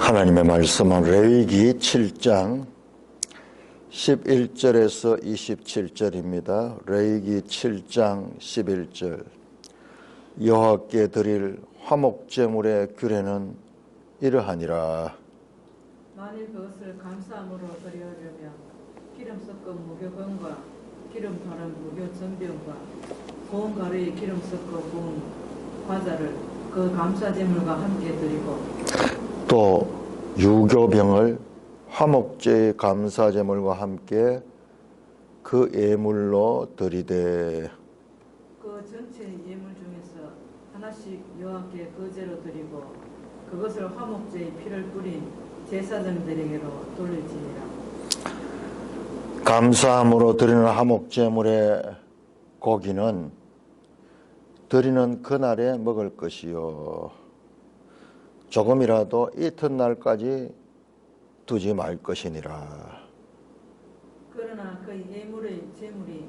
하나님의 말씀은 레위기 7장 11절에서 27절입니다. 레위기 7장 11절. 여호와께 드릴 화목제물의 규례는 이러하니라. 만일 그것을 감사함으로 드리려면 기름 섞은 무교병과 기름 바른 무교전병과 고운 가루에 기름 섞어 구운 과자를 그 감사제물과 함께 드리고, 또 유교병을 화목제의 감사제물과 함께 그 예물로 드리되, 그 전체 예물 중에서 하나씩 여호와께 거제로 드리고 그것을 화목제의 피를 뿌린 제사장들에게로 돌릴지니라. 감사함으로 드리는 화목제물의 고기는 드리는 그날에 먹을 것이요, 조금이라도 이튿날까지 두지 말 것이니라. 그러나 그 예물의 제물이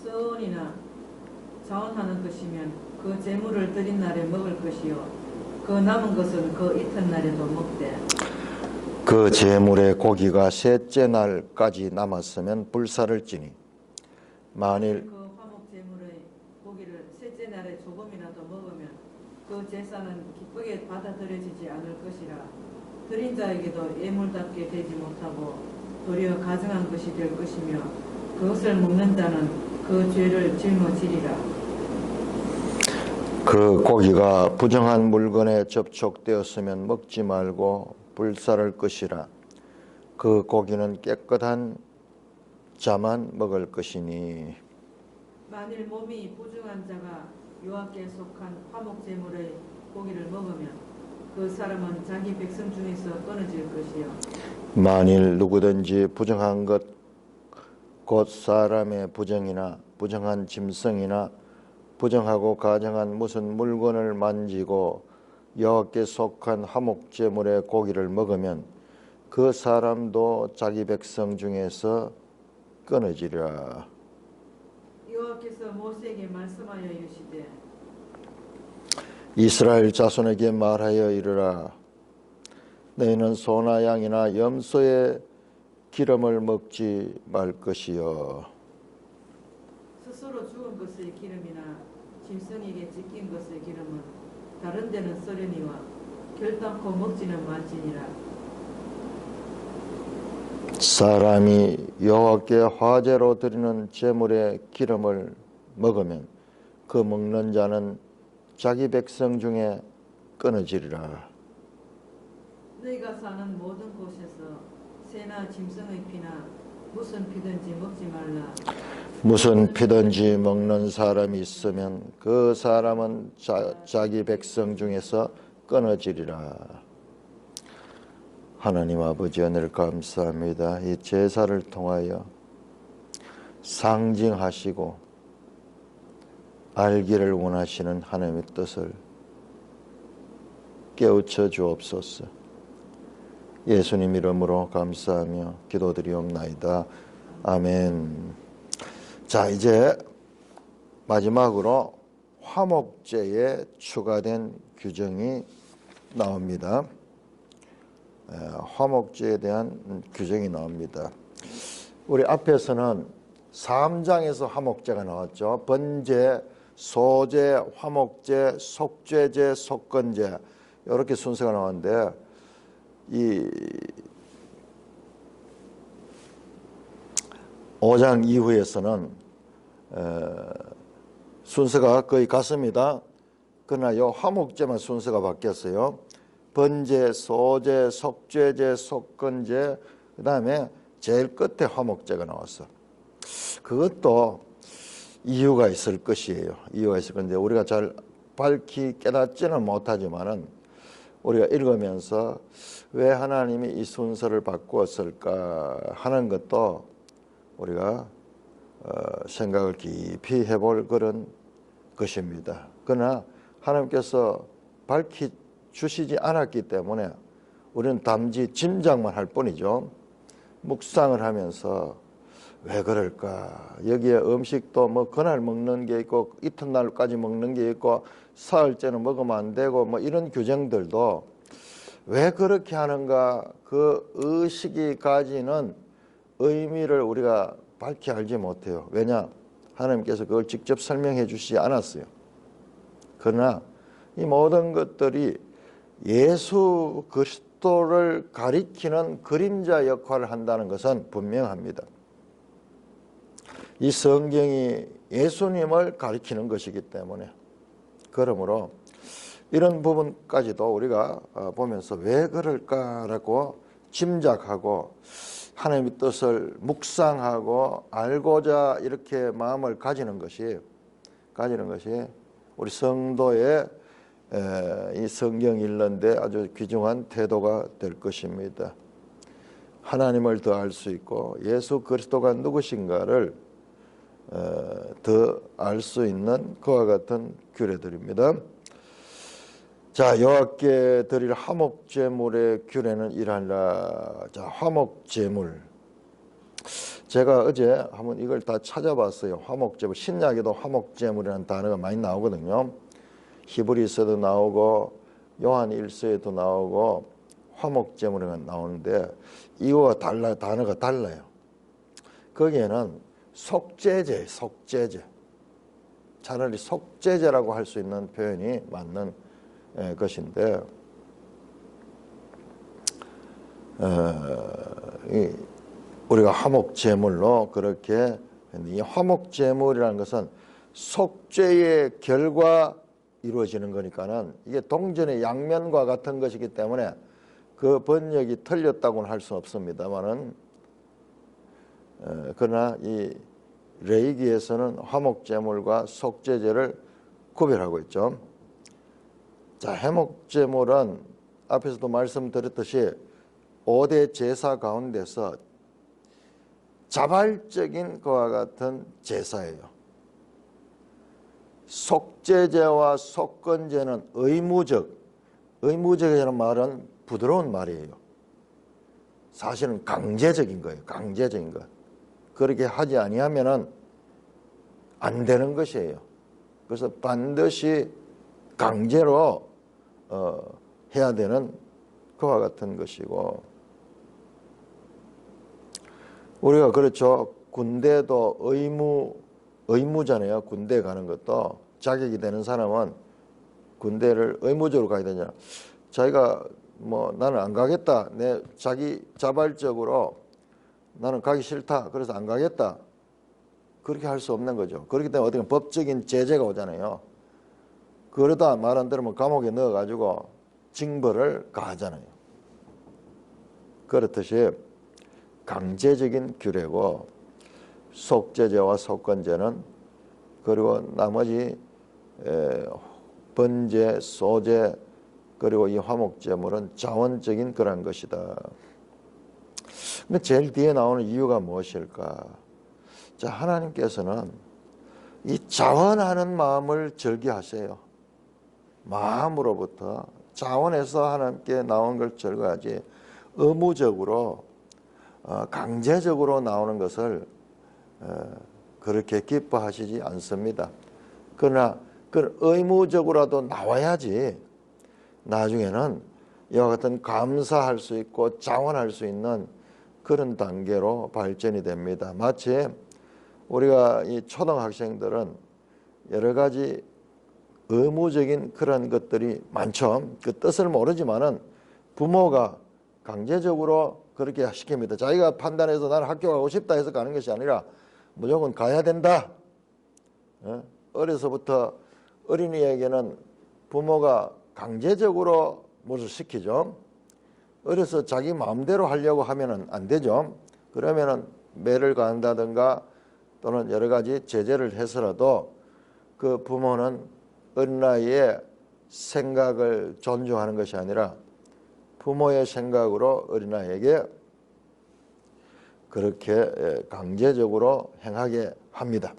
썩은이나 자원하는 것이면 그 제물을 드린 날에 먹을 것이요, 그 남은 것은 그 이튿날에도 먹되, 그 제물의 고기가 셋째 날까지 남았으면 불사를 찌니, 만일 그 화목 제물의 고기를 셋째 날에 조금이라도 먹으면 그 제사는 기쁘게 받아들여지지 않을 것이라. 드린 자에게도 예물답게 되지 못하고 도리어 가증한 것이 될 것이며, 그것을 먹는 자는 그 죄를 짊어지리라. 그 고기가 부정한 물건에 접촉되었으면 먹지 말고 불사를 것이라. 그 고기는 깨끗한 자만 먹을 것이니, 만일 몸이 부정한 자가 여호와께 속한 화목 제물의 고기를 먹으면 그 사람은 자기 백성 중에서 끊어질 것이요, 만일 누구든지 부정한 것, 곧 사람의 부정이나 부정한 짐승이나 부정하고 가증한 무슨 물건을 만지고 여호와께 속한 화목제물의 고기를 먹으면 그 사람도 자기 백성 중에서 끊어지리라. 여호와께서 모세에게 말씀하여 이르시되, 이스라엘 자손에게 말하여 이르라. 너희는 소나 양이나 염소의 기름을 먹지 말 것이요, 스스로 죽은 것의 기름이나 짐승에게 찢긴 것의 기름은 다른 데는 썰으니와 결단코 먹지는 말지니라. 사람이 여호와께 화제로 드리는 제물의 기름을 먹으면 그 먹는 자는 자기 백성 중에 끊어지리라. 너희가 사는 모든 곳에서 새나 짐승의 피나 무슨 피든지 먹지 말라. 무슨 피든지 먹는 사람이 있으면 그 사람은 자기 백성 중에서 끊어지리라. 하나님 아버지, 오늘 감사합니다. 이 제사를 통하여 상징하시고 알기를 원하시는 하나님의 뜻을 깨우쳐 주옵소서. 예수님 이름으로 감사하며 기도드리옵나이다. 아멘. 자, 이제 마지막으로 화목제에 추가된 규정이 나옵니다. 화목제에 대한 규정이 나옵니다. 우리 앞에서는 3장에서 화목제가 나왔죠. 번제, 소제, 화목제, 속죄제, 속건제, 이렇게 순서가 나왔는데, 이 5장 이후에서는 순서가 거의 같습니다. 그러나 이 화목제만 순서가 바뀌었어요. 번제, 소제, 속죄제, 속건제, 그 다음에 제일 끝에 화목제가 나왔어. 그것도 이유가 있을 것이에요. 이유가 있을 건데 우리가 잘 밝히 깨닫지는 못하지만은 우리가 읽으면서 왜 하나님이 이 순서를 바꾸었을까 하는 것도 우리가 생각을 깊이 해볼 그런 것입니다. 그러나 하나님께서 밝히 주시지 않았기 때문에 우리는 단지 짐작만 할 뿐이죠. 묵상을 하면서 왜 그럴까? 여기에 음식도 뭐 그날 먹는 게 있고 이튿날까지 먹는 게 있고 사흘째는 먹으면 안 되고 뭐 이런 규정들도 왜 그렇게 하는가 그 의식이 가지는 의미를 우리가 밝히 알지 못해요. 왜냐? 하나님께서 그걸 직접 설명해 주시지 않았어요. 그러나 이 모든 것들이 예수 그리스도를 가리키는 그림자 역할을 한다는 것은 분명합니다. 이 성경이 예수님을 가리키는 것이기 때문에, 그러므로 이런 부분까지도 우리가 보면서 왜 그럴까라고 짐작하고 하나님의 뜻을 묵상하고 알고자 이렇게 마음을 가지는 것이 우리 성도의 이 성경 읽는데 아주 귀중한 태도가 될 것입니다. 하나님을 더 알 수 있고 예수 그리스도가 누구신가를 더 알 수 있는 그와 같은 규례들입니다. 자, 여호와께 드릴 화목제물의 규례는 이러하니라. 자, 화목제물. 제가 어제 한번 이걸 다 찾아봤어요. 화목제물. 신약에도 화목제물이라는 단어가 많이 나오거든요. 히브리서도 나오고 요한 1서에도 나오고 화목제물이 나오는데 이거와 단어가 달라요. 거기에는 속죄제. 차라리 속죄제라고 할 수 있는 표현이 맞는 것인데, 우리가 화목제물로 그렇게 이 화목제물이라는 것은 속죄의 결과 이루어지는 거니까는 이게 동전의 양면과 같은 것이기 때문에 그 번역이 틀렸다고는 할 수 없습니다만은, 그러나 이 레위기에서는 화목제물과 속죄제를 구별하고 있죠. 자, 화목제물은 앞에서도 말씀드렸듯이 5대 제사 가운데서 자발적인 것과 같은 제사예요. 속죄제와 속건제는 의무적이라는 말은 부드러운 말이에요. 사실은 강제적인 거예요. 강제적인 것. 그렇게 하지 아니하면은 안 되는 것이에요. 그래서 반드시 강제로 해야 되는 그와 같은 것이고, 우리가 그렇죠. 군대도 의무잖아요. 군대 가는 것도 자격이 되는 사람은 군대를 의무적으로 가야 되잖아. 자기가 나는 안 가겠다. 자발적으로 나는 가기 싫다. 그래서 안 가겠다. 그렇게 할 수 없는 거죠. 그렇기 때문에 어떻게 법적인 제재가 오잖아요. 그러다 말 안 들으면 감옥에 넣어가지고 징벌을 가하잖아요. 그렇듯이 강제적인 규례고, 속죄제와 속건제는, 그리고 나머지 번제, 소제, 그리고 이 화목제물은 자원적인 그런 것이다. 근데 제일 뒤에 나오는 이유가 무엇일까? 자, 하나님께서는 이 자원하는 마음을 즐겨하세요. 마음으로부터 자원해서 하나님께 나온 걸 즐거워하지, 의무적으로 강제적으로 나오는 것을 그렇게 기뻐하시지 않습니다. 그러나 그 의무적으로라도 나와야지 나중에는 이와 같은 감사할 수 있고 자원할 수 있는 그런 단계로 발전이 됩니다. 마치 우리가 이 초등학생들은 여러 가지 의무적인 그런 것들이 많죠. 그 뜻을 모르지만은 부모가 강제적으로 그렇게 시킵니다. 자기가 판단해서 나는 학교 가고 싶다 해서 가는 것이 아니라 무조건 가야 된다. 어려서부터 어린이에게는 부모가 강제적으로 무엇을 시키죠. 어려서 자기 마음대로 하려고 하면은 안 되죠. 그러면은 매를 간다든가 또는 여러 가지 제재를 해서라도 그 부모는 어린 나이에 생각을 존중하는 것이 아니라 부모의 생각으로 어린아이에게 그렇게 강제적으로 행하게 합니다.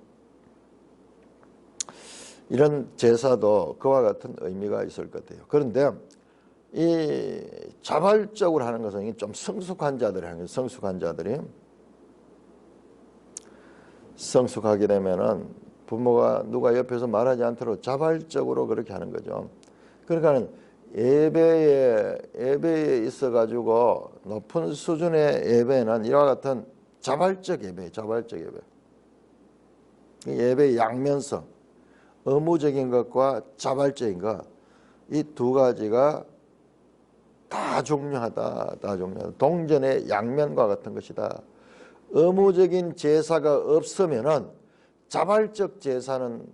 이런 제사도 그와 같은 의미가 있을 것 같아요. 그런데 이 자발적으로 하는 것은 좀 성숙한 자들이 하는 거예요. 성숙하게 되면은 부모가 누가 옆에서 말하지 않도록 자발적으로 그렇게 하는 거죠. 그러니까 예배에 있어 가지고 높은 수준의 예배는 이와 같은 자발적 예배, 예배의 양면성, 의무적인 것과 자발적인 것, 이 두 가지가 다 중요하다. 동전의 양면과 같은 것이다. 의무적인 제사가 없으면은 자발적 제사는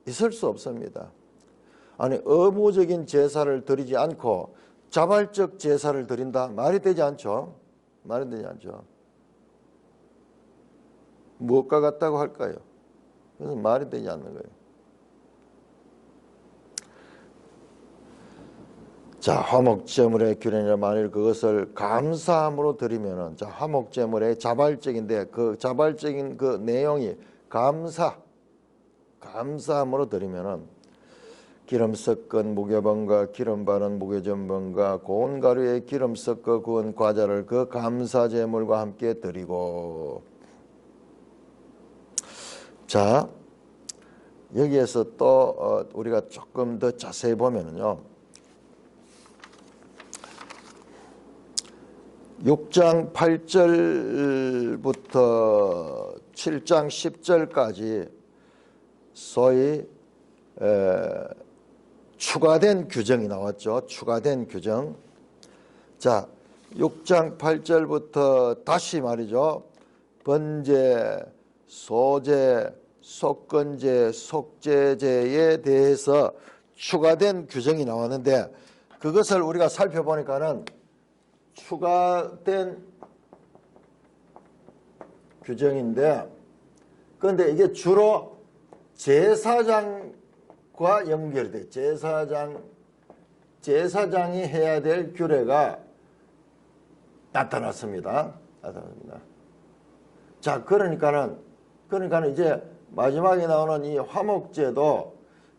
있을 수 없습니다. 아니, 의무적인 제사를 드리지 않고 자발적 제사를 드린다? 말이 되지 않죠. 무엇과 같다고 할까요? 그래서 말이 되지 않는 거예요. 자, 화목제물의 규례냐, 만일 그것을 감사함으로 드리면은, 자, 화목제물의 자발적인데 그 자발적인 그 내용이 감사함으로 드리면은 기름 섞은 무교병과 기름 바른 무교전병과 고운 가루에 기름 섞어 구운 과자를 그 감사제물과 함께 드리고. 자, 여기에서 또 우리가 조금 더 자세히 보면은요, 6장 8절부터 7장 10절까지 소위 추가된 규정이 나왔죠. 추가된 규정. 자, 6장 8절부터 다시 말이죠. 번제, 소제, 속건제, 속죄제에 대해서 추가된 규정이 나왔는데, 그것을 우리가 살펴보니까는 추가된 규정인데, 그런데 이게 주로 제사장과 연결돼. 제사장이 해야 될 규례가 나타났습니다. 자, 그러니까 이제 마지막에 나오는 이 화목제도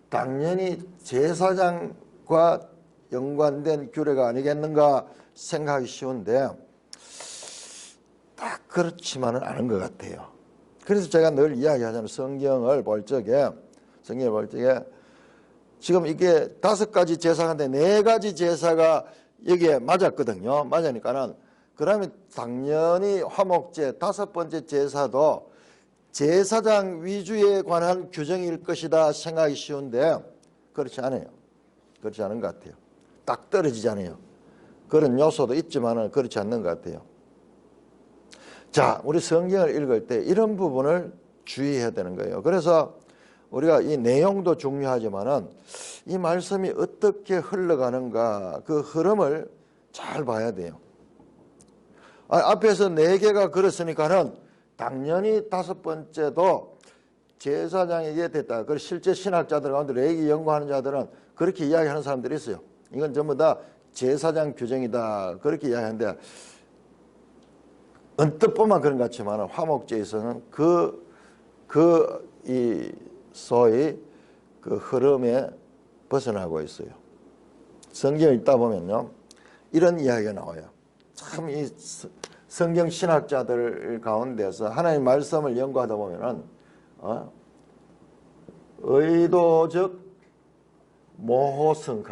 당연히 제사장과 연관된 규례가 아니겠는가 생각하기 쉬운데, 딱 그렇지만은 않은 것 같아요. 그래서 제가 늘 이야기하잖아요. 성경을 볼 적에 지금 이게 5가지 제사인데 4가지 제사가 여기에 맞았거든요. 맞으니까는 그러면 당연히 화목제 5번째 제사도 제사장 위주에 관한 규정일 것이다 생각이 쉬운데, 그렇지 않아요. 그렇지 않은 것 같아요. 딱 떨어지잖아요. 그런 요소도 있지만은 그렇지 않는 것 같아요. 자, 우리 성경을 읽을 때 이런 부분을 주의해야 되는 거예요. 그래서 우리가 이 내용도 중요하지만은 이 말씀이 어떻게 흘러가는가, 그 흐름을 잘 봐야 돼요. 앞에서 4개가 그렇으니까는 당연히 5번째도 제사장에게 됐다. 그 실제 신학자들 가운데 레위기 연구하는 자들은 그렇게 이야기하는 사람들이 있어요. 이건 전부 다 제사장 규정이다, 그렇게 이야기하는데, 언뜻 보면 그런 것 같지만 화목제에서는 이 소위 그 흐름에 벗어나고 있어요. 성경을 읽다 보면요, 이런 이야기가 나와요. 참 이 성경 신학자들 가운데서 하나님 말씀을 연구하다 보면은 의도적 모호성.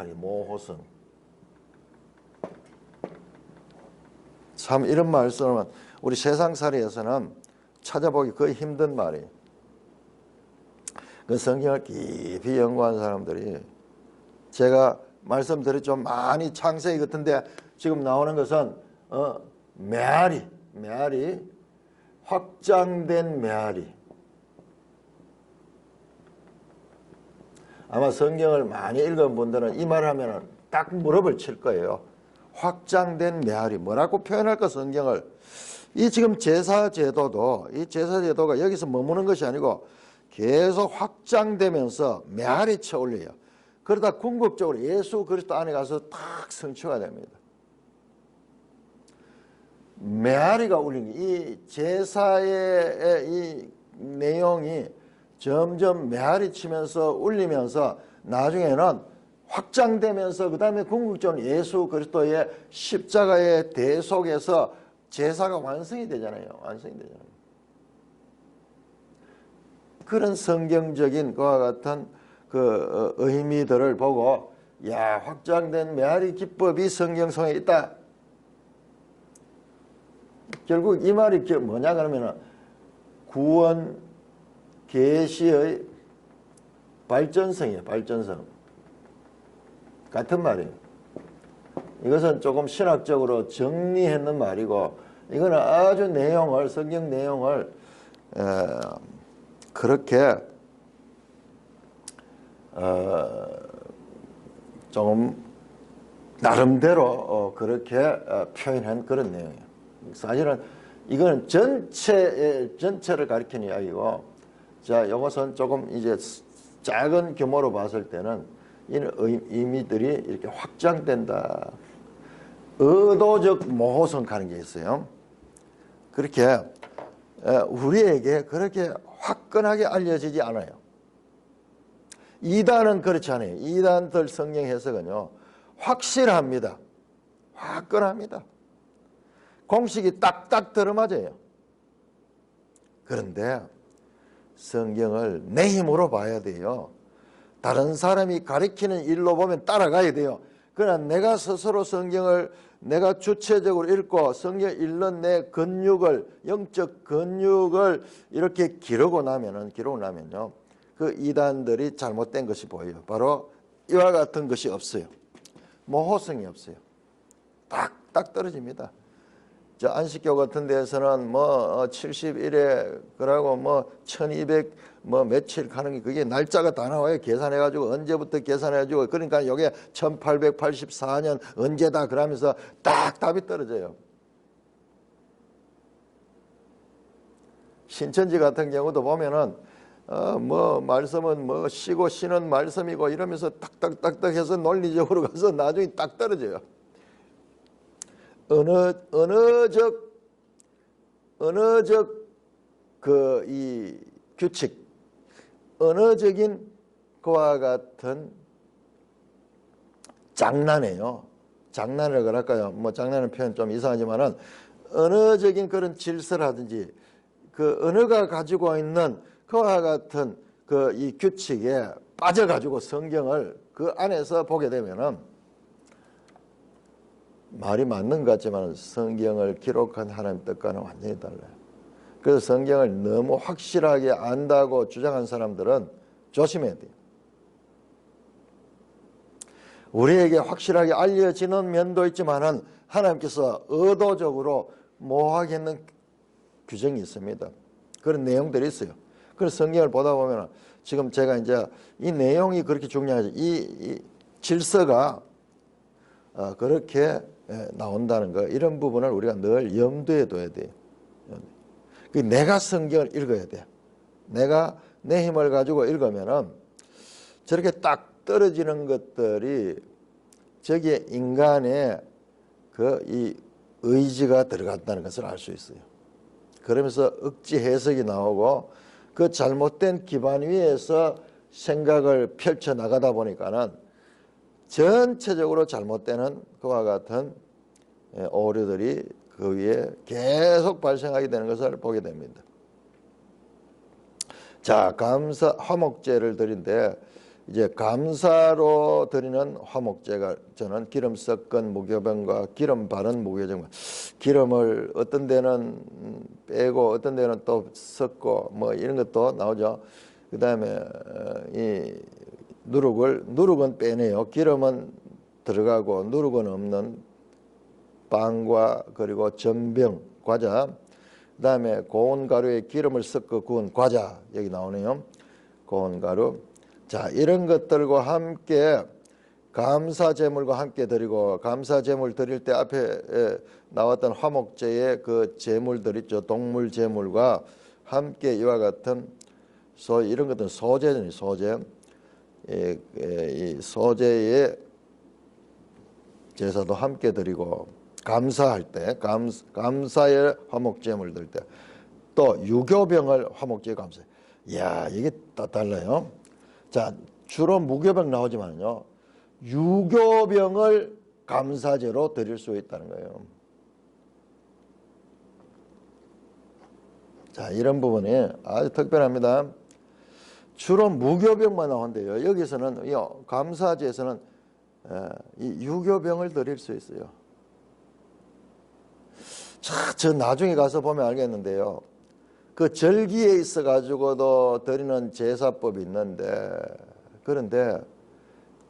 참 이런 말씀은 우리 세상살이에서는 찾아보기 거의 힘든 말이에요. 그 성경을 깊이 연구한 사람들이, 제가 말씀드리 좀 많이 창세기 같은데 지금 나오는 것은 메아리, 확장된 메아리. 아마 성경을 많이 읽은 분들은 이 말 하면 딱 무릎을 칠 거예요. 확장된 메아리. 뭐라고 표현할까, 성경을. 이 지금 제사제도가 여기서 머무는 것이 아니고 계속 확장되면서 메아리 쳐 올려요. 그러다 궁극적으로 예수 그리스도 안에 가서 딱 성취가 됩니다. 메아리가 울린, 이 제사의 이 내용이 점점 메아리 치면서 울리면서 나중에는 확장되면서 그 다음에 궁극적으로 예수 그리스도의 십자가의 대속에서 제사가 완성이 되잖아요. 그런 성경적인 그와 같은 그 의미들을 보고 야, 확장된 메아리 기법이 성경 속에 있다. 결국 이 말이 뭐냐 그러면은 구원 계시의 발전성이에요. 발전성. 같은 말이에요. 이것은 조금 신학적으로 정리했는 말이고, 이거는 아주 내용을, 성경 내용을 그렇게 조금 나름대로 그렇게 표현한 그런 내용이에요. 사실은 이거는 전체를 가리키는 이야기고, 자, 이것은 조금 이제 작은 규모로 봤을 때는 이런 의미들이 이렇게 확장된다. 의도적 모호성 가는 게 있어요. 그렇게 우리에게 그렇게 화끈하게 알려지지 않아요. 이단은 그렇지 않아요. 이단들 성경 해석은요, 확실합니다. 화끈합니다. 공식이 딱딱 들어맞아요. 그런데 성경을 내 힘으로 봐야 돼요. 다른 사람이 가리키는 일로 보면 따라가야 돼요. 그러나 내가 스스로 성경을 내가 주체적으로 읽고 성경 읽는 내 근육을, 영적 근육을 이렇게 기르고 나면요, 그 이단들이 잘못된 것이 보여요. 바로 이와 같은 것이 없어요. 모호성이 없어요. 딱 떨어집니다. 저 안식교 같은 데에서는 뭐 70일에 그러고 뭐 1200 뭐 며칠 가는 게 그게 날짜가 다 나와요. 계산해 가지고 언제부터 계산해 가지고, 그러니까 이게 1884년 언제다 그러면서 딱 답이 떨어져요. 신천지 같은 경우도 보면은 뭐 말씀은 뭐 쉬고 쉬는 말씀이고 이러면서 딱딱딱딱 해서 논리적으로 가서 나중에 딱 떨어져요. 언어적 그 이 규칙, 언어적인 그와 같은 장난이에요. 장난을 그럴까요? 뭐 장난은 표현 좀 이상하지만은 언어적인 그런 질서라든지 그 언어가 가지고 있는 그와 같은 그 이 규칙에 빠져가지고 성경을 그 안에서 보게 되면은 말이 맞는 것 같지만 성경을 기록한 하나님 뜻과는 완전히 달라요. 그래서 성경을 너무 확실하게 안다고 주장한 사람들은 조심해야 돼요. 우리에게 확실하게 알려지는 면도 있지만은 하나님께서 의도적으로 모호하게 했는 규정이 있습니다. 그런 내용들이 있어요. 그래서 성경을 보다 보면 지금 제가 이제 이 내용이 그렇게 중요하죠. 이 질서가 그렇게 나온다는 거, 이런 부분을 우리가 늘 염두에 둬야 돼요. 내가 성경을 읽어야 돼. 내가 내 힘을 가지고 읽으면은 저렇게 딱 떨어지는 것들이 저기에 인간의 그 이 의지가 들어갔다는 것을 알 수 있어요. 그러면서 억지 해석이 나오고 그 잘못된 기반 위에서 생각을 펼쳐 나가다 보니까는 전체적으로 잘못되는 그와 같은 오류들이 그 위에 계속 발생하게 되는 것을 보게 됩니다. 자, 감사 화목제를 드린데, 이제 감사로 드리는 화목제가 저는 기름 섞은 무교병과 기름 바른 무교병, 기름을 어떤 데는 빼고 어떤 데는 또 섞고 뭐 이런 것도 나오죠. 그 다음에 이 누룩은 빼내요. 기름은 들어가고 누룩은 없는 빵과 그리고 전병, 과자, 그 다음에 고운 가루에 기름을 섞어 구운 과자, 여기 나오네요. 고운 가루. 자, 이런 것들과 함께 감사제물과 함께 드리고, 감사제물 드릴 때 앞에 나왔던 화목제의 그 제물들 있죠. 동물 제물과 함께 이와 같은 이런 것들은 소제는 소제. 이 소제의 제사도 함께 드리고, 감사할 때, 감사의 화목제물 들 때, 또 유교병을 화목제에 감사해. 이야, 이게 다 달라요. 자, 주로 무교병 나오지만요, 유교병을 감사제로 드릴 수 있다는 거예요. 자, 이런 부분이 아주 특별합니다. 주로 무교병만 나온대요. 여기서는 감사제에서는 이 유교병을 드릴 수 있어요. 자, 저 나중에 가서 보면 알겠는데요. 그 절기에 있어 가지고도 드리는 제사법이 있는데, 그런데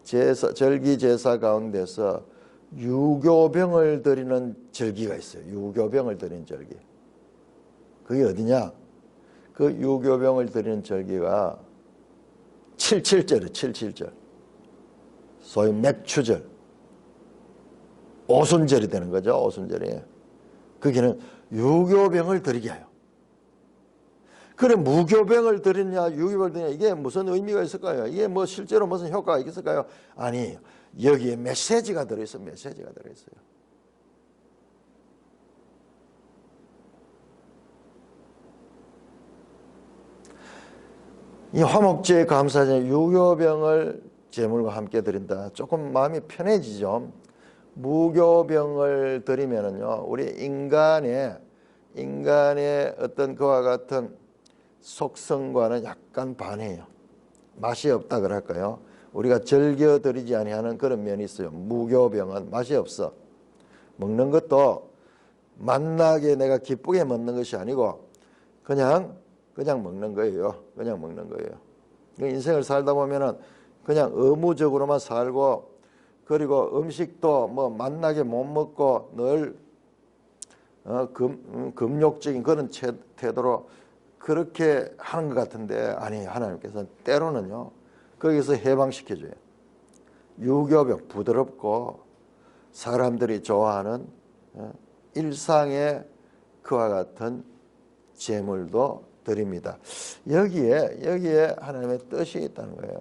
절기 제사 가운데서 유교병을 드리는 절기가 있어요. 유교병을 드리는 절기. 그게 어디냐? 그 유교병을 드리는 절기가 77절이에요. 77절. 소위 맥추절. 오순절이 되는 거죠. 오순절이. 거기는 유교병을 드리게 해요. 그래, 무교병을 드리냐, 유교병을 드리냐, 이게 무슨 의미가 있을까요? 이게 뭐 실제로 무슨 효과가 있을까요? 아니, 여기에 메시지가 들어있어요. 메시지가 들어있어요. 이 화목제 감사제 유교병을 제물과 함께 드린다. 조금 마음이 편해지죠. 무교병을 드리면은요, 우리 인간의 어떤 그와 같은 속성과는 약간 반해요. 맛이 없다 그럴까요? 우리가 즐겨 드리지 아니하는 그런 면이 있어요. 무교병은 맛이 없어. 먹는 것도 맛나게 내가 기쁘게 먹는 것이 아니고 그냥 먹는 거예요. 그냥 먹는 거예요. 인생을 살다 보면은 그냥 의무적으로만 살고, 그리고 음식도 뭐 맛나게 못 먹고 늘 금욕적인 그런 태도로 그렇게 하는 것 같은데, 아니, 하나님께서는 때로는요 거기서 해방시켜줘요. 유교병, 부드럽고 사람들이 좋아하는 일상의 그와 같은 제물도 드립니다. 여기에 하나님의 뜻이 있다는 거예요.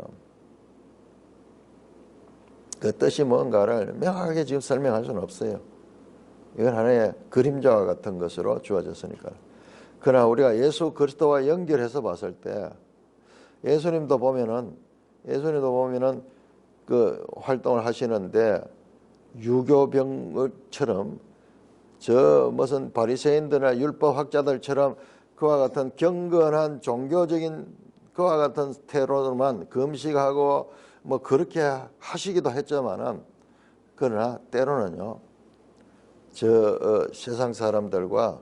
그 뜻이 뭔가를 명확하게 지금 설명할 수는 없어요. 이건 하나의 그림자와 같은 것으로 주어졌으니까. 그러나 우리가 예수 그리스도와 연결해서 봤을 때 예수님도 보면은 그 활동을 하시는데 유교병처럼 저 무슨 바리새인들이나 율법학자들처럼 그와 같은 경건한 종교적인 그와 같은 태도로만 금식하고 뭐 그렇게 하시기도 했지만은, 그러나 때로는요 세상 사람들과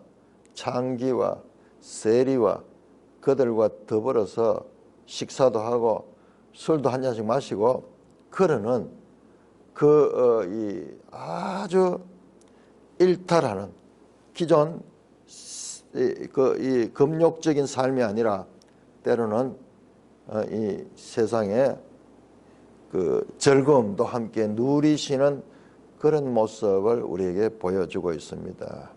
창기와 세리와 그들과 더불어서 식사도 하고 술도 한 잔씩 마시고 그러는 이 아주 일탈하는 기존 이 금욕적인 삶이 아니라 때로는 이 세상의 그 즐거움도 함께 누리시는 그런 모습을 우리에게 보여주고 있습니다.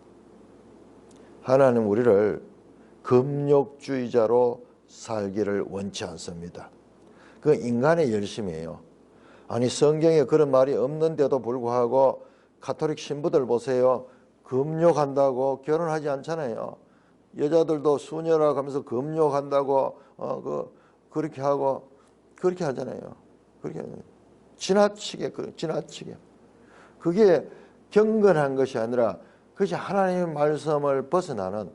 하나님 우리를 금욕주의자로 살기를 원치 않습니다. 그 인간의 열심이에요. 아니, 성경에 그런 말이 없는데도 불구하고 가톨릭 신부들 보세요. 금욕한다고 결혼하지 않잖아요. 여자들도 수녀라고 하면서 금욕한다고 그렇게 하고 그렇게 하잖아요. 그렇게 지나치게. 그게 경건한 것이 아니라 그것이 하나님의 말씀을 벗어나는.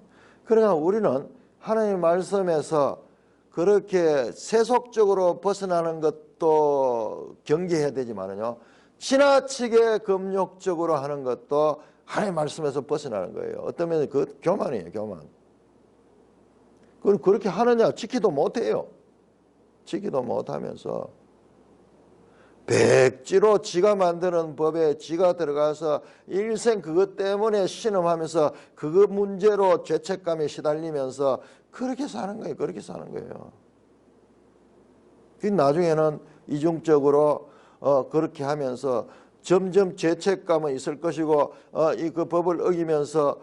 그러나 우리는 하나님의 말씀에서 그렇게 세속적으로 벗어나는 것도 경계해야 되지만은요, 지나치게 금욕적으로 하는 것도 하나님의 말씀에서 벗어나는 거예요. 어떤 면에서 그 교만이에요, 교만. 그걸 그렇게 하느냐? 지키도 못해요. 지키도 못하면서 백지로 지가 만드는 법에 지가 들어가서 일생 그것 때문에 신음하면서 그거 문제로 죄책감에 시달리면서 그렇게 사는 거예요. 그렇게 사는 거예요. 나중에는 이중적으로 그렇게 하면서 점점 죄책감은 있을 것이고 그 법을 어기면서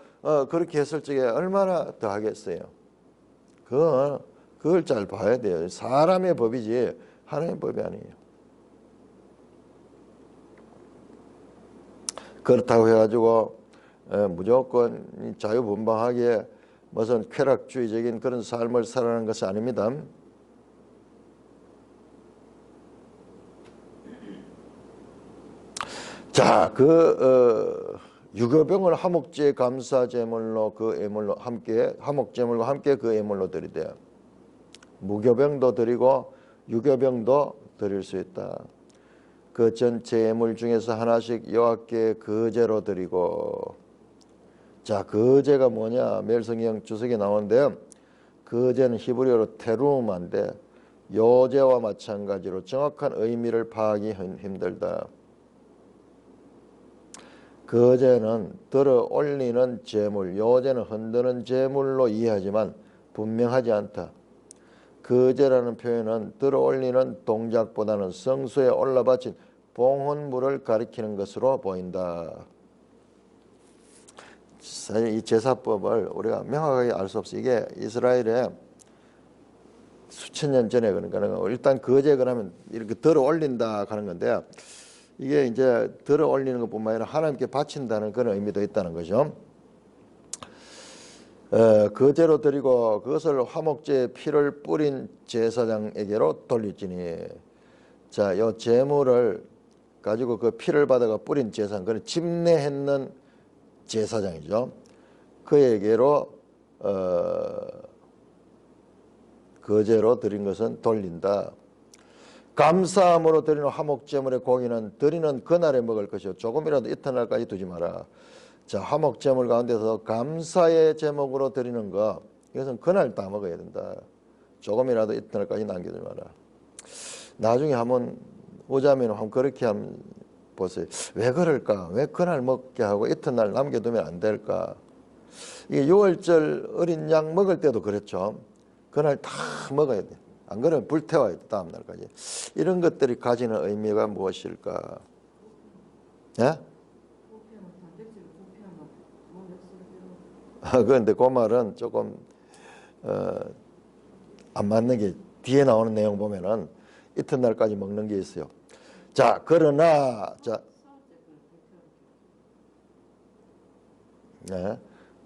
그렇게 했을 적에 얼마나 더 하겠어요. 그걸 잘 봐야 돼요. 사람의 법이지 하나님의 법이 아니에요. 그렇다고 해가지고 무조건 자유분방하게 무슨 쾌락주의적인 그런 삶을 살아가는 것이 아닙니다. 자, 유교병을 화목제 감사제물로 그 애물로 함께, 화목제물과 함께 그 애물로 드리되 무교병도 드리고 유교병도 드릴 수 있다. 그 전체 예물 중에서 하나씩 여호와께 거제로 드리고. 자, 거제가 뭐냐? 멜성경 주석에 나오는데요. 거제는 히브리어로 테루마인데 요제와 마찬가지로 정확한 의미를 파악이 힘들다. 거제는 들어 올리는 제물, 요제는 흔드는 제물로 이해하지만 분명하지 않다. 거제라는 표현은 들어 올리는 동작보다는 성소에 올라 바친 봉헌물을 가리키는 것으로 보인다. 사실 이 제사법을 우리가 명확하게 알 수 없어. 이게 이스라엘에 수천 년 전에 그러니까 일단 거제 그러면 이렇게 들어 올린다 하는 건데, 이게 이제 들어 올리는 것뿐만 아니라 하나님께 바친다는 그런 의미도 있다는 거죠. 거제로 드리고 그것을 화목제에 피를 뿌린 제사장에게로 돌릴지니. 자, 요 제물을 가지고 그 피를 받아가 뿌린 제사장, 그는 집례했는 제사장이죠. 그에게로 거제로 드린 것은 돌린다. 감사함으로 드리는 화목제물의 고기는 드리는 그날에 먹을 것이요 조금이라도 이튿날까지 두지 마라. 자, 화목제물 가운데서 감사의 제목으로 드리는 거, 이것은 그날 다 먹어야 된다. 조금이라도 이튿날까지 남겨두지 마라. 나중에 한번 오자면 한번 그렇게 한번 보세요. 왜 그럴까? 왜 그날 먹게 하고 이튿날 남겨두면 안 될까? 이게 6월절 어린 양 먹을 때도 그랬죠. 그날 다 먹어야 돼. 안 그러면 불태워야 돼, 다음 날까지. 이런 것들이 가지는 의미가 무엇일까? 예? 그런데 그 말은 조금 안 맞는 게, 뒤에 나오는 내용 보면은 이튿날까지 먹는 게 있어요. 자, 그러나 네.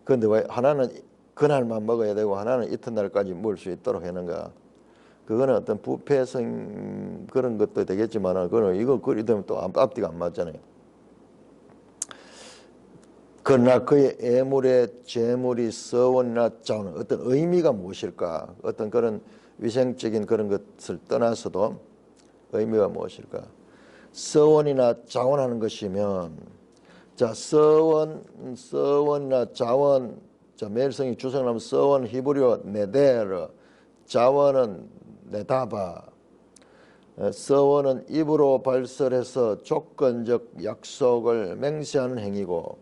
그런데 왜 하나는 그날만 먹어야 되고 하나는 이튿날까지 먹을 수 있도록 하는가? 그거는 어떤 부패성 그런 것도 되겠지만, 그거는 이거 그리 되면 또 앞뒤가 안 맞잖아요. 그러나 그의 애물의 제물이 서원이나 자원은 어떤 의미가 무엇일까? 어떤 그런 위생적인 그런 것을 떠나서도 의미가 무엇일까? 서원이나 자원하는 것이면, 자, 서원이나 자원, 자, 멜성이 주석나면 서원 히브리어 네데르, 자원은 네다바. 서원은 입으로 발설해서 조건적 약속을 맹세하는 행위고,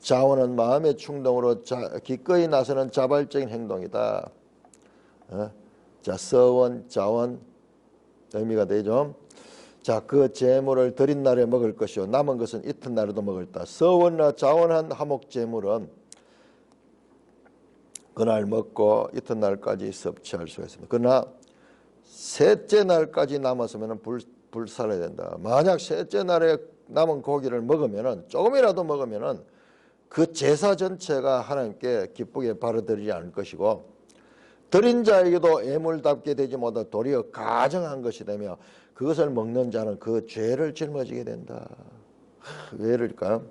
자원은 마음의 충동으로 기꺼이 나서는 자발적인 행동이다. 자, 서원, 자원 의미가 되죠. 자, 그 제물을 드린 날에 먹을 것이요 남은 것은 이튿날에도 먹을다. 서원이나 자원한 화목 제물은 그날 먹고 이튿날까지 섭취할 수가 있습니다. 그러나 셋째 날까지 남았으면 불살해야 된다. 만약 셋째 날에 남은 고기를 먹으면은, 조금이라도 먹으면은 그 제사 전체가 하나님께 기쁘게 바라드리지 않을 것이고, 드린 자에게도 애물답게 되지 못하 도리어 가정한 것이 되며 그것을 먹는 자는 그 죄를 짊어지게 된다. 왜 이럴까요?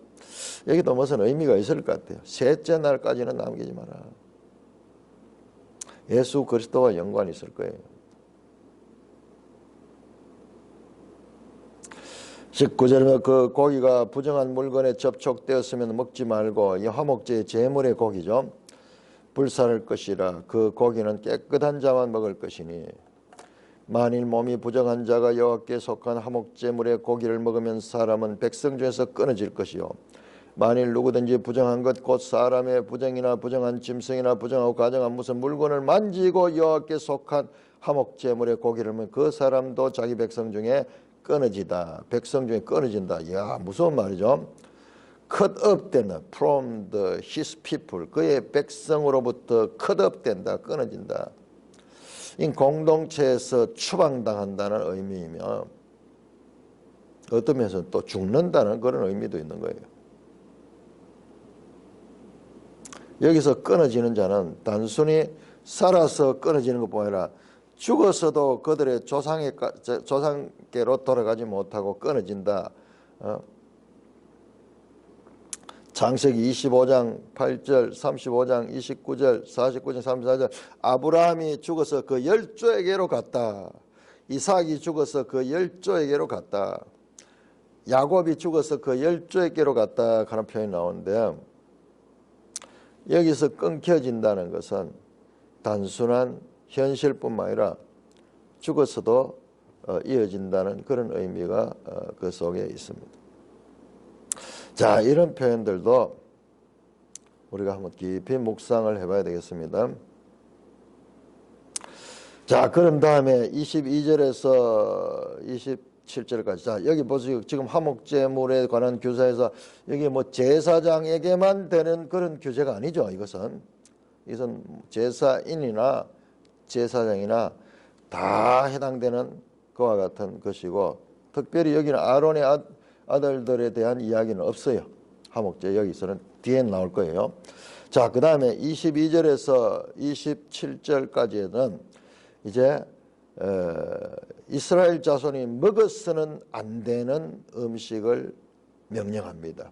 여기도 무슨 의미가 있을 것 같아요. 셋째 날까지는 남기지 마라. 예수 그리스도와 연관이 있을 거예요. 19절에 그 고기가 부정한 물건에 접촉되었으면 먹지 말고, 이 화목제의 제물의 고기죠. 불살할 것이라. 그 고기는 깨끗한 자만 먹을 것이니, 만일 몸이 부정한 자가 여호와께 속한 화목제물의 고기를 먹으면 사람은 백성 중에서 끊어질 것이요, 만일 누구든지 부정한 것 곧 사람의 부정이나 부정한 짐승이나 부정하고 가정한 무슨 물건을 만지고 여호와께 속한 화목제물의 고기를 먹으면 그 사람도 자기 백성 중에 끊어지다. 백성 중에 끊어진다. 이야, 무서운 말이죠. cut off 된다. from his people. 그의 백성으로부터 cut off 된다. 끊어진다. 이 공동체에서 추방당한다는 의미이며, 어떤 면에서는 또 죽는다는 그런 의미도 있는 거예요. 여기서 끊어지는 자는 단순히 살아서 끊어지는 것뿐 아니라 죽어서도 그들의 조상께로 돌아가지 못하고 끊어진다. 창세기 25장 8절, 35장 29절, 49장 34절, 아브라함이 죽어서 그 열조에게로 갔다. 이삭이 죽어서 그 열조에게로 갔다. 야곱이 죽어서 그 12개로 갔다 하는 표현이 나오는데, 여기서 끊겨진다는 것은 단순한 현실뿐만 아니라 죽어서도 이어진다는 그런 의미가 그 속에 있습니다. 자, 이런 표현들도 우리가 한번 깊이 묵상을 해봐야 되겠습니다. 자, 그런 다음에 22절에서 27절까지. 자, 여기 보세요. 지금 화목제물에 관한 규사에서 여기 뭐 제사장에게만 되는 그런 규제가 아니죠. 이것은 제사인이나 제사장이나 다 해당되는 그와 같은 것이고, 특별히 여기는 아론의 아들들에 대한 이야기는 없어요. 화목제 여기서는 뒤에 나올 거예요. 자, 그 다음에 22절에서 27절까지는 이제 이스라엘 자손이 먹어서는 안 되는 음식을 명령합니다.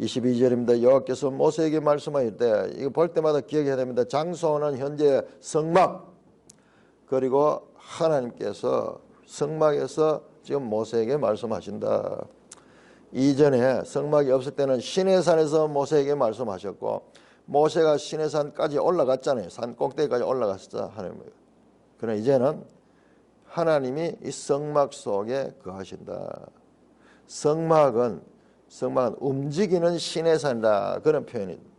22절입니다. 여호와께서 모세에게 말씀하실 때, 이거 볼 때마다 기억해야 됩니다. 장소는 현재 성막, 그리고 하나님께서 성막에서 지금 모세에게 말씀하신다. 이전에 성막이 없을 때는 시내산에서 모세에게 말씀하셨고, 모세가 시내산까지 올라갔잖아요. 산 꼭대기까지 올라갔었다 하나님. 그러나 이제는 하나님이 이 성막 속에 거하신다. 성막은 움직이는 시내산이다, 그런 표현입니다.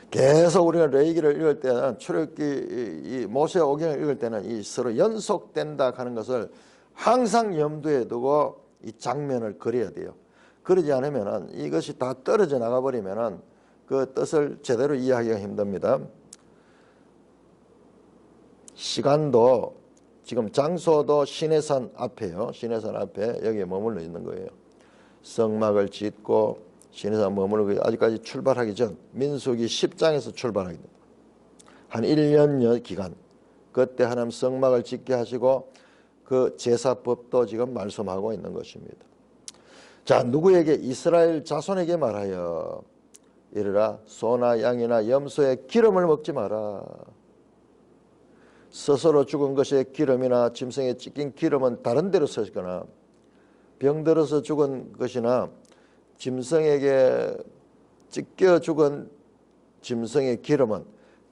계속 우리가 레위기를 읽을 때는, 출애굽기 이 모세오경을 읽을 때는 이 서로 연속된다 하는 것을 항상 염두에 두고 이 장면을 그려야 돼요. 그러지 않으면 이것이 다 떨어져 나가버리면 그 뜻을 제대로 이해하기가 힘듭니다. 시간도 지금 장소도 시내산 앞에요. 시내산 앞에 여기에 머물러 있는 거예요. 성막을 짓고 시내산 머물고 아직까지 출발하기 전 민수기 10장에서 출발하게 됩니다. 한 1년여 기간, 그때 하나님 성막을 짓게 하시고 그 제사법도 지금 말씀하고 있는 것입니다. 자, 누구에게? 이스라엘 자손에게 말하여 이르라, 소나 양이나 염소의 기름을 먹지 마라. 스스로 죽은 것의 기름이나 짐승에 찢긴 기름은 다른 데로 쓰거나, 병들어서 죽은 것이나 짐승에게 찢겨 죽은 짐승의 기름은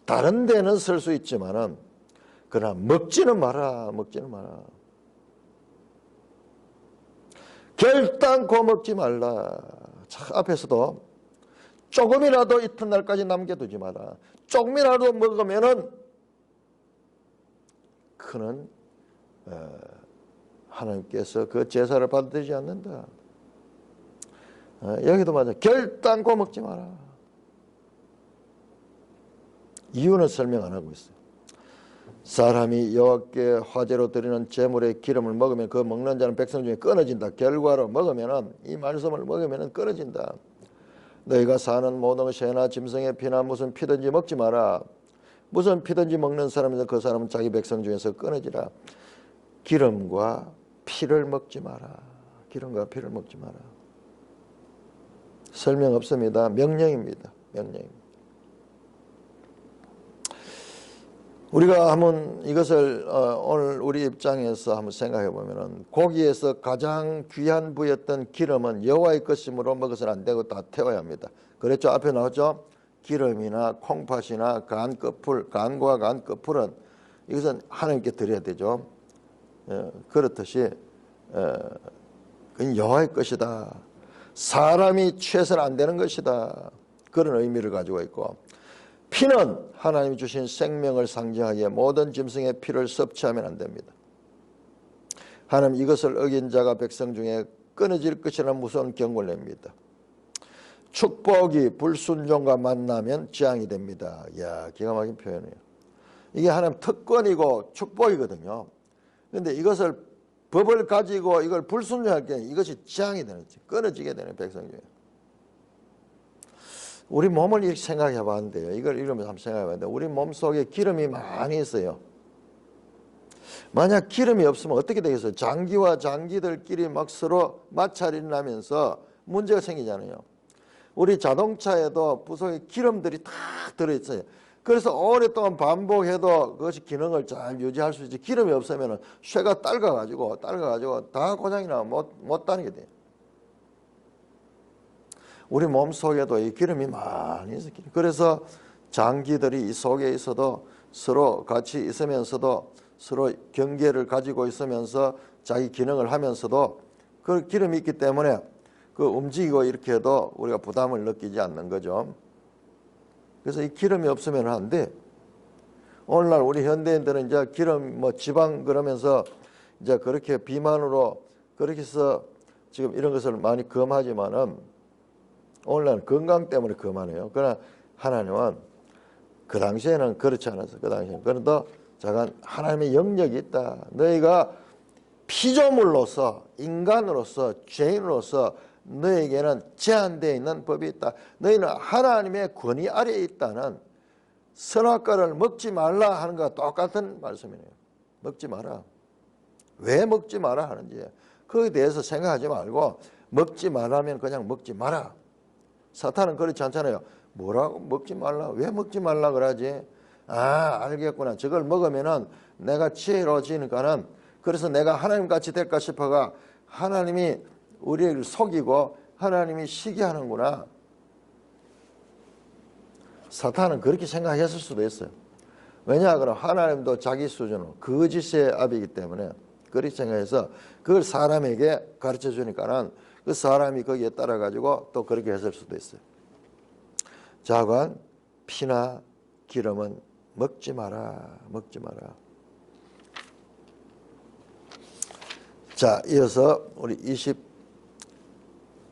다른 데는 쓸 수 있지만은 그러나 먹지는 마라. 결단코 먹지 말라. 자, 앞에서도 조금이라도 이튿날까지 남겨두지 마라. 조금이라도 먹으면은 그는 하나님께서 그 제사를 받아들이지 않는다. 여기도 맞아. 결단코 먹지 마라. 이유는 설명 안 하고 있어요. 사람이 여호와께 화제로 드리는 제물의 기름을 먹으면 그 먹는 자는 백성 중에 끊어진다. 결과로 먹으면은, 이 말씀을 먹으면은 끊어진다. 너희가 사는 모든 새나 짐승의 피나 무슨 피든지 먹지 마라. 무슨 피든지 먹는 사람에서 그 사람은 자기 백성 중에서 끊어지라. 기름과 피를 먹지 마라. 기름과 피를 먹지 마라. 설명 없습니다. 명령입니다. 명령입니다. 우리가 한번 이것을 오늘 우리 입장에서 한번 생각해 보면은, 고기에서 가장 귀한 부였던 기름은 여호와의 것이므로 먹어서는 안 되고 다 태워야 합니다. 그랬죠? 앞에 나왔죠? 기름이나 콩팥이나 간 끝풀, 간과 간 끝풀은 이것은 하나님께 드려야 되죠. 그렇듯이 그건 여호와의 것이다. 사람이 취해서는 안 되는 것이다. 그런 의미를 가지고 있고, 피는 하나님이 주신 생명을 상징하기에 모든 짐승의 피를 섭취하면 안 됩니다. 하나님 이것을 어긴 자가 백성 중에 끊어질 것이라는 무서운 경고를 냅니다. 축복이 불순종과 만나면 재앙이 됩니다. 이야, 기가 막힌 표현이에요. 이게 하나님 특권이고 축복이거든요. 그런데 이것을 법을 가지고 이걸 불순종할 때 이것이 재앙이 되는 거지. 끊어지게 되는 백성 중에. 우리 몸을 이렇게 생각해 봤는데요. 이걸 이러면서 한번 생각해 봤는데, 우리 몸 속에 기름이 많이 있어요. 만약 기름이 없으면 어떻게 되겠어요? 장기와 장기들끼리 막 서로 마찰이 나면서 문제가 생기잖아요. 우리 자동차에도 부속에 기름들이 다 들어있어요. 그래서 오랫동안 반복해도 그것이 기능을 잘 유지할 수 있지. 기름이 없으면 쇠가 딸가가지고 다 고장이 나면 못 다니게 돼요. 우리 몸 속에도 이 기름이 많이 있어요. 그래서 장기들이 이 속에 있어도 서로 같이 있으면서도 서로 경계를 가지고 있으면서 자기 기능을 하면서도 그 기름이 있기 때문에 그 움직이고 이렇게 해도 우리가 부담을 느끼지 않는 거죠. 그래서 이 기름이 없으면 안 돼. 오늘날 우리 현대인들은 이제 기름 뭐 지방 그러면서 이제 그렇게 비만으로 그렇게 해서 지금 이런 것을 많이 금하지만은 오늘날 건강 때문에 금하네요. 그러나 하나님은 그 당시에는 그렇지 않았어요. 그 당시에는. 그런데 잠깐 하나님의 영역이 있다. 너희가 피조물로서 인간으로서 죄인으로서 너에게는 제한되어 있는 법이 있다. 너희는 하나님의 권위 아래에 있다는 선악과를 먹지 말라 하는 것과 똑같은 말씀이네요. 먹지 마라. 왜 먹지 마라 하는지 거기에 대해서 생각하지 말고 먹지 말라면 그냥 먹지 마라. 사탄은 그렇지 않잖아요. 뭐라고 먹지 말라? 왜 먹지 말라 그러지? 아, 알겠구나. 저걸 먹으면은 내가 지혜로워지니까는 그래서 내가 하나님같이 될까 싶어가 하나님이 우리를 속이고 하나님이 시기하는구나. 사탄은 그렇게 생각했을 수도 있어요. 왜냐 그러면 하나님도 자기 수준으로 거짓의 압이기 때문에 그렇게 생각해서 그걸 사람에게 가르쳐 주니까는 그 사람이 거기에 따라 가지고 또 그렇게 했을 수도 있어요. 자관, 피나 기름은 먹지 마라. 먹지 마라. 자, 이어서 우리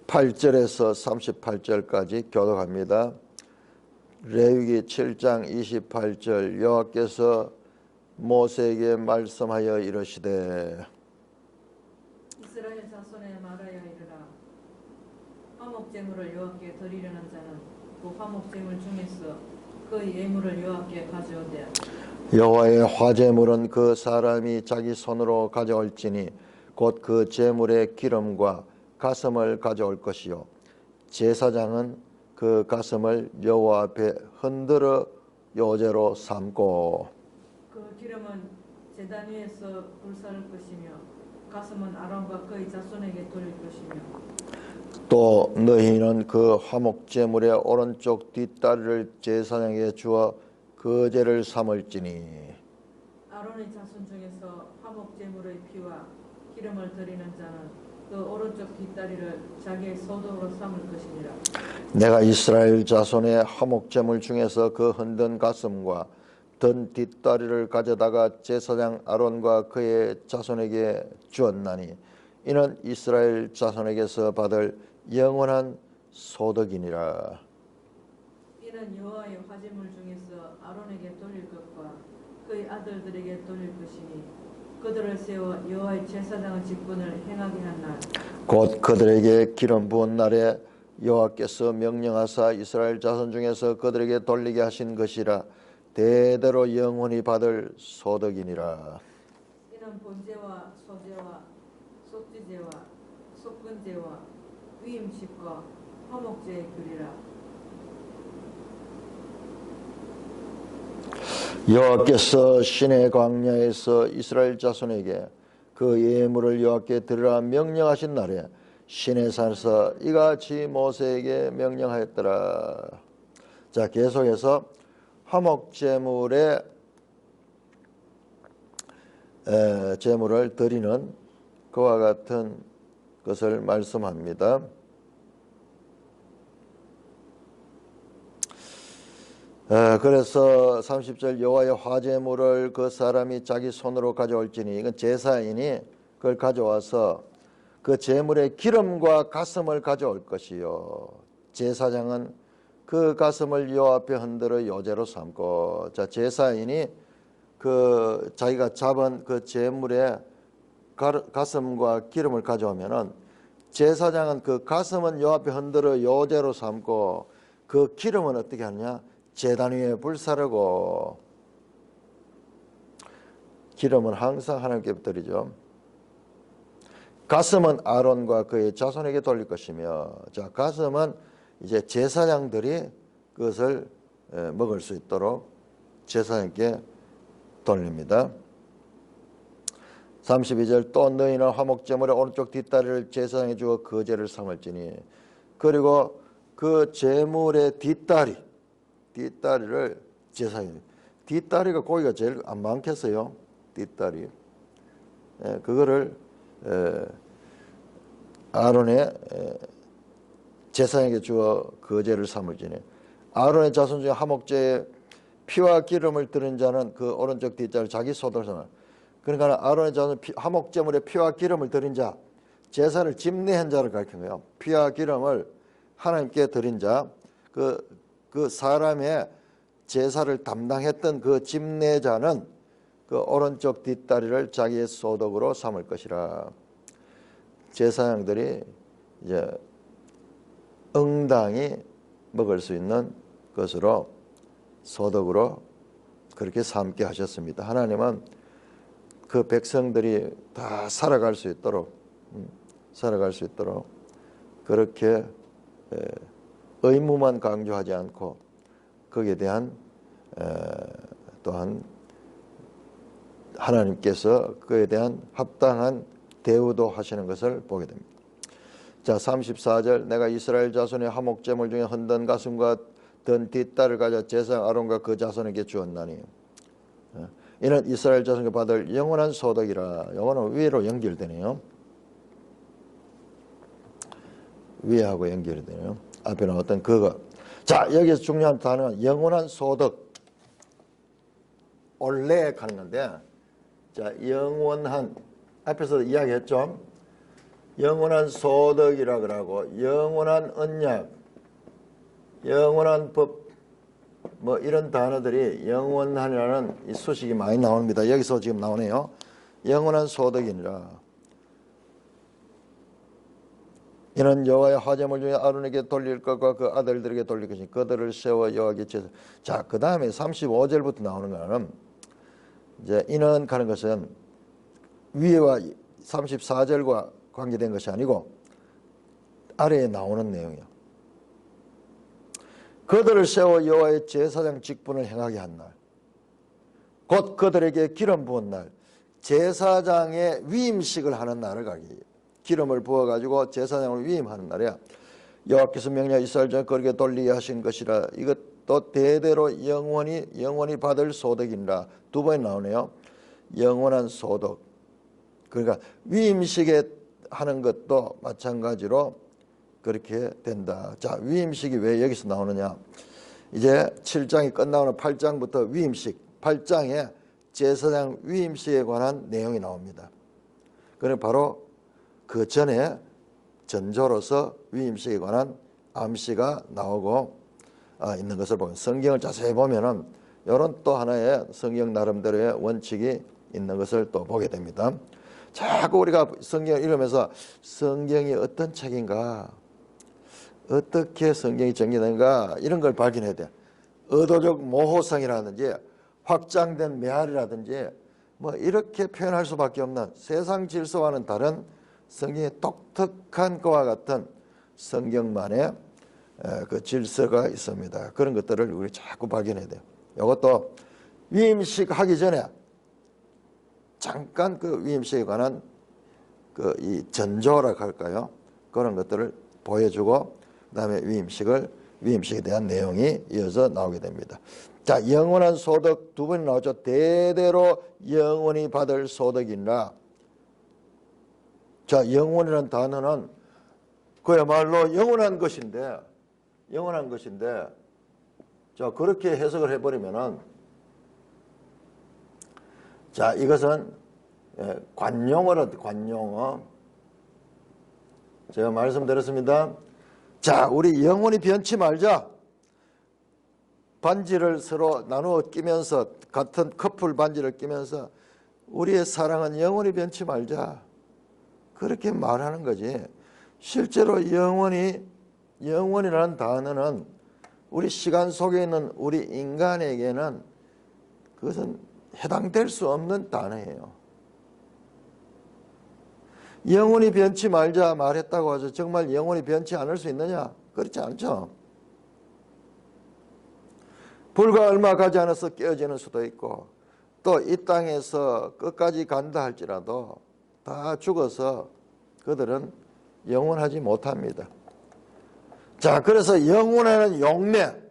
28절에서 38절까지 교독합니다. 레위기 7장 28절 여호와께서 모세에게 말씀하여 이르시되 이스라엘 자손에 말하여 이르라. 화목제물을 여호와께 드리려는 자는 그 화목제물 중에서 그 예물을 여호와께 가져오되 여호와의 화제물은 그 사람이 자기 손으로 가져올지니 곧 그 제물의 기름과 가슴을 가져올 것이요 제사장은 그 가슴을 여호와 앞에 흔들어 요제로 삼고 그 기름은 제단 위에서 불사를 것이며 가슴은 아론과 그의 자손에게 돌릴 것이며 또 너희는 그 화목제물의 오른쪽 뒷다리를 제사장에게 주어 그 죄를 삼을지니 아론의 자손 중에서 화목제물의 피와 기름을 드리는 자는 그 오른쪽 뒷다리를 자기의 소독으로 삼을 것이니라. 내가 이스라엘 자손의 화목제물 중에서 그 흔든 가슴과 든 뒷다리를 가져다가 제사장 아론과 그의 자손에게 주었나니 이는 이스라엘 자손에게서 받을 영원한 소득이니라. 이는 여호와의 화제물 중에서 아론에게 돌릴 것과 그의 아들들에게 돌릴 것이니 그들을 세워 여호와의 제사장의 직분을 행하게 한 날 곧 그들에게 기름 부은 날에 여호와께서 명령하사 이스라엘 자손 중에서 그들에게 돌리게 하신 것이라. 대대로 영원히 받을 소득이니라. 이는 번제와 소제와 속죄제와 속건제와 위임식과 화목제의 규리라. 여호와께서 시내 광야에서 이스라엘 자손에게 그 예물을 여호와께 드리라 명령하신 날에 시내산에서 이같이 모세에게 명령하였더라. 자, 계속해서 화목제물의 제물을 드리는 그와 같은 것을 말씀합니다. 그래서 30절 여호와의 화제물을 그 사람이 자기 손으로 가져올지니 이건 제사인이 그걸 가져와서 그 제물의 기름과 가슴을 가져올 것이요 제사장은 그 가슴을 여호와 앞에 흔들어 요제로 삼고 자 제사인이 그 자기가 잡은 그 제물의 가슴과 기름을 가져오면은 제사장은 그 가슴은 여호와 앞에 흔들어 요제로 삼고 그 기름은 어떻게 하느냐 제단 위에 불사르고 기름은 항상 하나님께 드리죠. 가슴은 아론과 그의 자손에게 돌릴 것이며 자 가슴은 이제 제사장들이 그것을 먹을 수 있도록 제사장께 돌립니다. 32절 또 너희는 화목제물의 오른쪽 뒷다리를 제사장에 주어 거제를 삼을지니 그리고 그 제물의 뒷다리를 제사장에 뒷다리가 고기가 제일 안 많겠어요. 뒷다리 그거를 아론의 제사장에게 주어 거제를 삼을지니 아론의 자손 중에 화목제에 피와 기름을 드린 자는 그 오른쪽 뒷다리를 자기 소득을 삼아. 그러니까 아론의 자손 화목제물에 피와 기름을 드린 자, 제사를 집례한 자를 가리킨 거예요. 피와 기름을 하나님께 드린 자, 그 사람의 제사를 담당했던 그 집례자는 그 오른쪽 뒷다리를 자기의 소득으로 삼을 것이라. 제사장들이 이제 응당히 먹을 수 있는 것으로 소득으로 그렇게 삼게 하셨습니다. 하나님은 그 백성들이 다 살아갈 수 있도록 그렇게 의무만 강조하지 않고 거기에 대한 또한 하나님께서 그에 대한 합당한 대우도 하시는 것을 보게 됩니다. 자, 34절 내가 이스라엘 자손의 화목제물 중에 헌던 가슴과 든 뒷다리를 가져 제사장 아론과 그 자손에게 주었나니 이는 이스라엘 자손에게 받을 영원한 소득이라. 영원은 위로 연결되네요. 위하고 연결되네요. 앞에 나왔던 그거. 자, 여기서 중요한 단어는 영원한 소득. 원래 하는 건데, 자, 영원한, 앞에서 이야기했죠. 영원한 소득이라 그러고, 영원한 언약, 영원한 법, 뭐 이런 단어들이 영원한이라는 이 수식이 많이 나옵니다. 여기서 지금 나오네요. 영원한 소득이니라. 이는 여호와의 화제물 중에 아론에게 돌릴 것과 그 아들들에게 돌릴 것이니 그들을 세워 여호와께 제사. 자, 그 다음에 35절부터 나오는 거는 이제 이는 가는 것은 위에와 34절과 관계된 것이 아니고 아래에 나오는 내용이에요. 그들을 세워 여호와의 제사장 직분을 행하게 한 날, 곧 그들에게 기름 부은 날, 제사장의 위임식을 하는 날을 가기. 기름을 부어가지고 제사장을 위임하는 날이야. 여호와께서 명령 이스라엘 중에 그렇게 돌리게 하신 것이라. 이것도 대대로 영원히 받을 소득이니라. 두 번 나오네요. 영원한 소득. 그러니까 위임식에 하는 것도 마찬가지로 그렇게 된다. 자, 위임식이 왜 여기서 나오느냐. 이제 7장이 끝나오는 8장부터 위임식, 8장에 제사장 위임식에 관한 내용이 나옵니다. 그럼 바로 그 전에 전조로서 위임식에 관한 암시가 나오고 있는 것을 보면 성경을 자세히 보면은 이런 또 하나의 성경 나름대로의 원칙이 있는 것을 또 보게 됩니다. 자꾸 우리가 성경을 읽으면서 성경이 어떤 책인가, 어떻게 성경이 정리되는가 이런 걸 발견해야 돼. 의도적 모호성이라든지 확장된 메아리라든지 뭐 이렇게 표현할 수밖에 없는 세상 질서와는 다른 성경의 독특한 것과 같은 성경만의 그 질서가 있습니다. 그런 것들을 우리 자꾸 발견해야 돼요. 이것도 위임식 하기 전에 잠깐 그 위임식에 관한 그 이 전조라고 할까요? 그런 것들을 보여주고 그다음에 위임식에 대한 내용이 이어서 나오게 됩니다. 자, 영원한 소득 두 번이 나오죠. 대대로 영원히 받을 소득이라. 자, 영원이라는 단어는 그야말로 영원한 것인데, 자, 그렇게 해석을 해버리면은, 자, 이것은 관용어로, 관용어. 제가 말씀드렸습니다. 자, 우리 영원히 변치 말자. 반지를 서로 나누어 끼면서, 같은 커플 반지를 끼면서, 우리의 사랑은 영원히 변치 말자. 그렇게 말하는 거지. 실제로 영원이라는 단어는 우리 시간 속에 있는 우리 인간에게는 그것은 해당될 수 없는 단어예요. 영원히 변치 말자 말했다고 해서 정말 영원히 변치 않을 수 있느냐? 그렇지 않죠. 불과 얼마 가지 않아서 깨어지는 수도 있고 또 이 땅에서 끝까지 간다 할지라도 다 죽어서 그들은 영원하지 못합니다. 자, 그래서 영원하는 용례,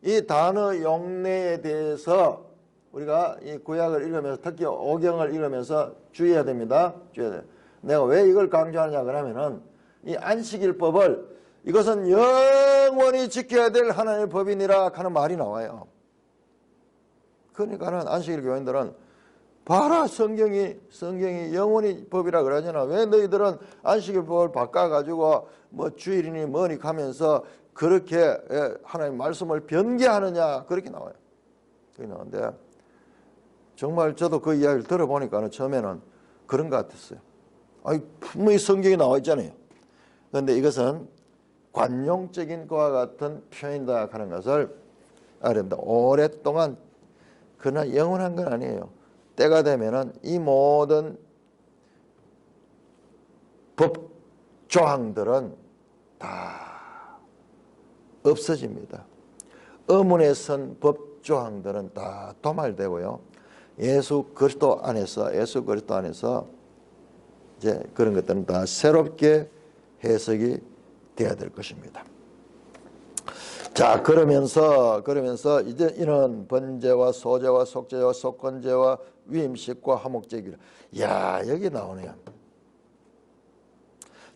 이 단어 용례에 대해서 우리가 이 구약을 읽으면서 특히 오경을 읽으면서 주의해야 됩니다. 주의해야 돼요. 내가 왜 이걸 강조하느냐 그러면은 이 안식일법을 이것은 영원히 지켜야 될 하나님의 법이니라 하는 말이 나와요. 그러니까는 안식일 교인들은 봐라 성경이 영원히 법이라 그러잖아. 왜 너희들은 안식일법을 바꿔가지고 뭐 주일이니 뭐니 하면서 그렇게 하나님 말씀을 변개하느냐 그렇게 나와요. 그렇게 나오는데 정말 저도 그 이야기를 들어보니까는 처음에는 그런 것 같았어요. 아니 분명히 성경에 나와 있잖아요. 그런데 이것은 관용적인 것과 같은 표현이다 하는 것을 알아야 됩니다. 오랫동안 그러나 영원한 건 아니에요. 때가 되면은 이 모든 법 조항들은 다 없어집니다. 의문에 선 법 조항들은 다 도말되고요. 예수 그리스도 안에서 이제 그런 것들은 다 새롭게 해석이 돼야 될 것입니다. 자, 그러면서 이제 이는 번제와 소제와 속제와 속건제와 위임식과 화목제기를. 야, 여기 나오네요.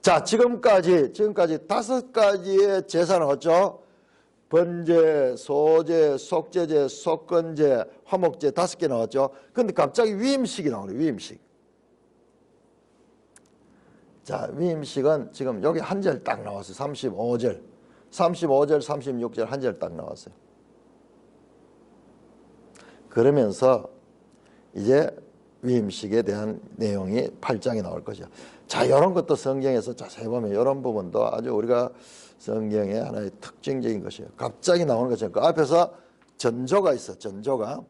자, 지금까지 5가지의 제사 나왔죠. 번제, 소제, 속제제, 속건제, 화목제 5개 나왔죠. 근데 갑자기 위임식이 나오네요. 위임식. 자, 위임식은 지금 여기 한 절 딱 나왔어요. 35절, 36절 한 절 딱 나왔어요. 그러면서 이제 위임식에 대한 내용이 8장에 나올 것이죠. 자, 이런 것도 성경에서 자세히 보면 이런 부분도 아주 우리가 성경의 하나의 특징적인 것이에요. 갑자기 나오는 것이죠. 그 앞에서 전조가 있어. 전조가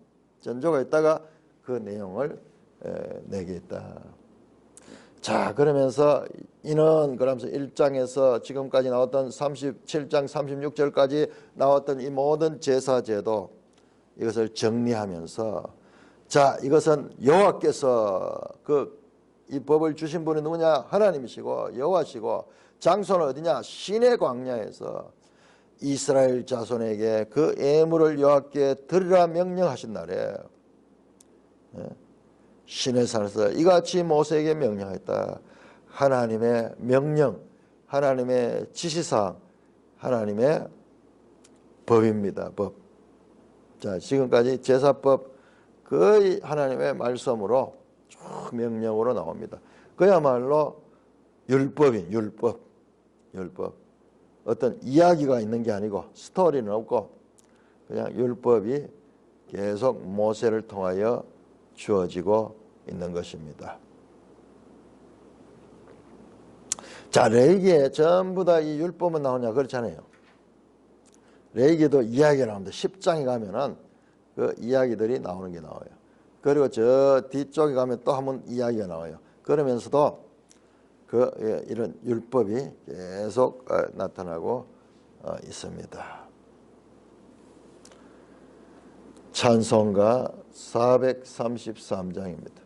있다가 그 내용을 내게 있다. 자, 그러면서 그러면서 1장에서 지금까지 나왔던 37장 36절까지 나왔던 이 모든 제사제도 이것을 정리하면서 자, 이것은 여호와께서 이 법을 주신 분이 누구냐? 하나님이시고 여호와시고 장소는 어디냐? 시내 광야에서 이스라엘 자손에게 그 예물을 여호와께 드리라 명령하신 날에 시내산에서 이같이 모세에게 명령했다. 하나님의 명령, 하나님의 지시사항, 하나님의 법입니다. 법. 자, 지금까지 제사법 거의 하나님의 말씀으로 쭉 명령으로 나옵니다. 그야말로 율법인 율법. 어떤 이야기가 있는 게 아니고 스토리는 없고 그냥 율법이 계속 모세를 통하여 주어지고 있는 것입니다. 자, 레위기에 전부 다 이 율법은 나오냐 그렇잖아요. 레위기도 이야기가 나옵니다. 10장에 가면은 그 이야기들이 나오는 게 나와요. 그리고 저 뒤쪽에 가면 또 한 번 이야기가 나와요. 그러면서도 이런 율법이 계속 나타나고 있습니다. 찬송가 433장입니다.